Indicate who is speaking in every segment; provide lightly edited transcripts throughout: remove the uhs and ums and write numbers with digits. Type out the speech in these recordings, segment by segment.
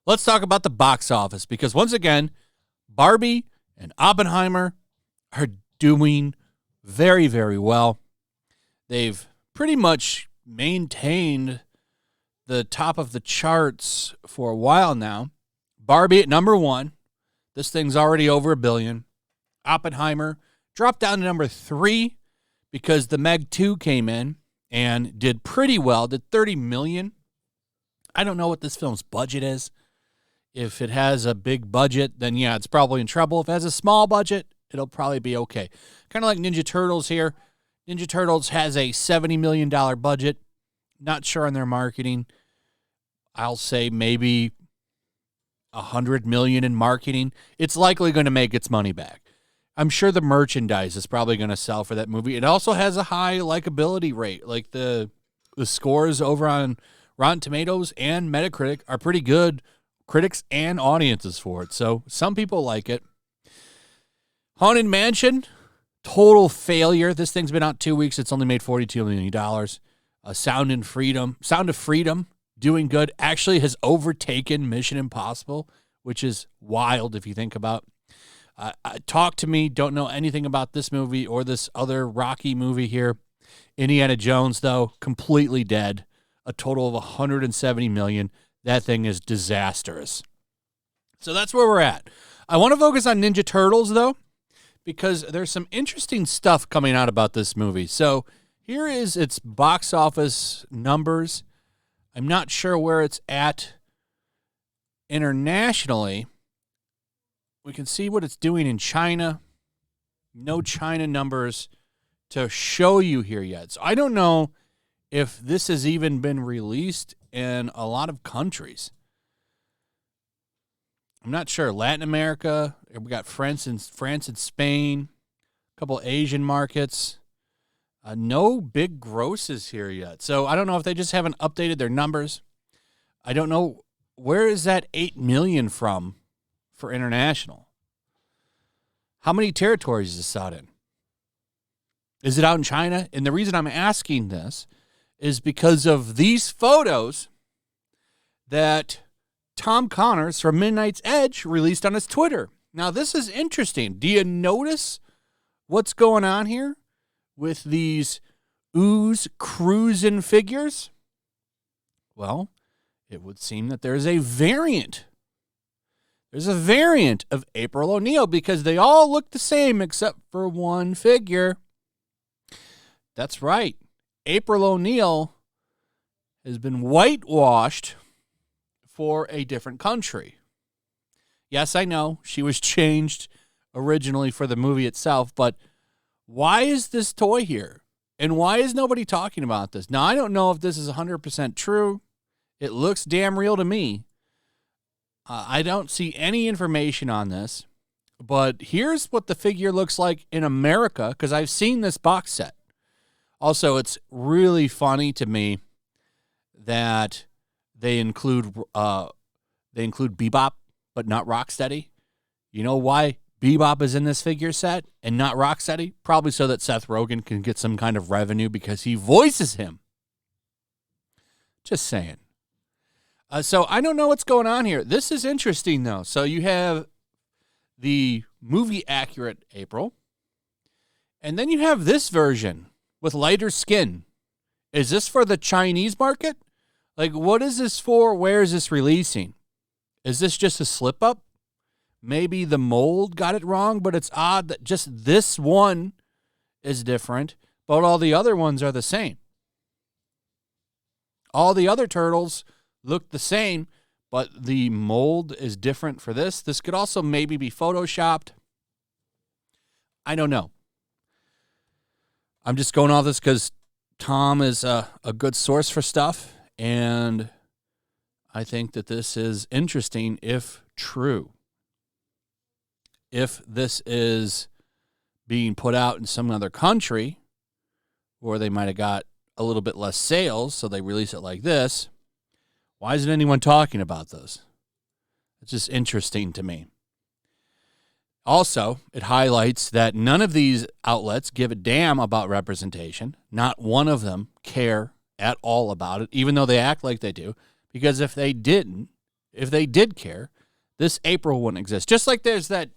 Speaker 1: Let's talk about the box office, because once again, Barbie and Oppenheimer are doing very, very well. They've pretty much maintained the top of the charts for a while now. Barbie at number 1. This thing's already over $1 billion. Oppenheimer dropped down to number 3 because the Meg 2 came in and did pretty well, did $30 million. I don't know what this film's budget is. If it has a big budget, then yeah, it's probably in trouble. If it has a small budget, it'll probably be okay. Kind of like Ninja Turtles here. Ninja Turtles has a $70 million budget. Not sure on their marketing. I'll say maybe $100 million in marketing. It's likely going to make its money back. I'm sure the merchandise is probably going to sell for that movie. It also has a high likability rate. Like the scores over on Rotten Tomatoes and Metacritic are pretty good. Critics and audiences for it. So some people like it. Haunted Mansion, total failure. This thing's been out 2 weeks. It's only made $42 million. Sound of Freedom, doing good. Actually has overtaken Mission Impossible, which is wild if you think about. Talk to Me, don't know anything about this movie or this other Rocky movie here. Indiana Jones, though, completely dead. A total of $170 million. That thing is disastrous. So that's where we're at. I want to focus on Ninja Turtles, though, because there's some interesting stuff coming out about this movie. So here is its box office numbers. I'm not sure where it's at internationally. We can see what it's doing in China. No China numbers to show you here yet. So I don't know if this has even been released in a lot of countries. I'm not sure. Latin America, we got France and Spain, a couple Asian markets. No big grosses here yet. So I don't know if they just haven't updated their numbers. I don't know, where is that $8 million from for international? How many territories is this out in? Is it out in China? And the reason I'm asking this is because of these photos that Tom Connors from Midnight's Edge released on his Twitter. Now, this is interesting. Do you notice what's going on here with these ooze cruising figures? Well, it would seem that there's a variant. There's a variant of April O'Neil because they all look the same except for one figure. That's right. April O'Neil has been whitewashed for a different country. Yes, I know she was changed originally for the movie itself, but why is this toy here? And why is nobody talking about this? Now, I don't know if this is 100% true. It looks damn real to me. I don't see any information on this, but here's what the figure looks like in America, because I've seen this box set. Also, it's really funny to me that they include Bebop, but not Rocksteady. You know why Bebop is in this figure set and not Rocksteady? Probably so that Seth Rogen can get some kind of revenue because he voices him. Just saying. So I don't know what's going on here. This is interesting, though. So you have the movie-accurate April, and then you have this version with lighter skin. Is this for the Chinese market? Like, what is this for? Where is this releasing? Is this just a slip-up? Maybe the mold got it wrong, but it's odd that just this one is different, but all the other ones are the same. All the other turtles look the same, but the mold is different for this. This could also maybe be photoshopped. I don't know. I'm just going off this because Tom is a good source for stuff, and I think that this is interesting if true. If this is being put out in some other country, or they might have got a little bit less sales, so they release it like this, why isn't anyone talking about this? It's just interesting to me. Also, it highlights that none of these outlets give a damn about representation. Not one of them care at all about it, even though they act like they do. Because if they did care, this April wouldn't exist. Just like there's that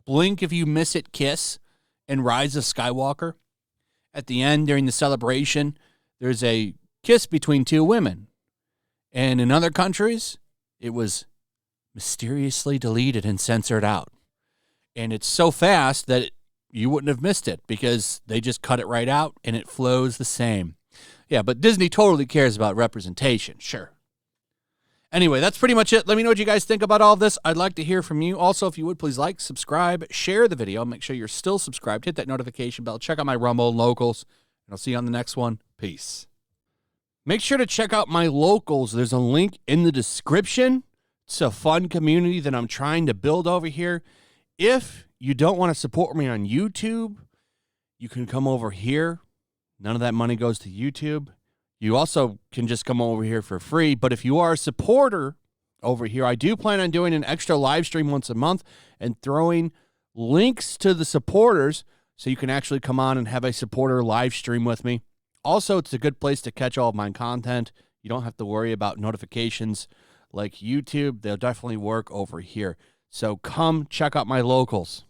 Speaker 1: blink if you miss it kiss in Rise of Skywalker. At the end, during the celebration, there's a kiss between two women. And in other countries, it was mysteriously deleted and censored out. And it's so fast that you wouldn't have missed it because they just cut it right out and it flows the same. Yeah, but Disney totally cares about representation, sure. Anyway, that's pretty much it. Let me know what you guys think about all of this. I'd like to hear from you. Also, if you would, please like, subscribe, share the video. Make sure you're still subscribed. Hit that notification bell. Check out my Rumble and Locals. And I'll see you on the next one. Peace. Make sure to check out my Locals. There's a link in the description. It's a fun community that I'm trying to build over here. If you don't want to support me on YouTube, you can come over here. None of that money goes to YouTube. You also can just come over here for free. But if you are a supporter over here, I do plan on doing an extra live stream once a month and throwing links to the supporters so you can actually come on and have a supporter live stream with me. Also, it's a good place to catch all of my content. You don't have to worry about notifications like YouTube. They'll definitely work over here. So come check out my Locals.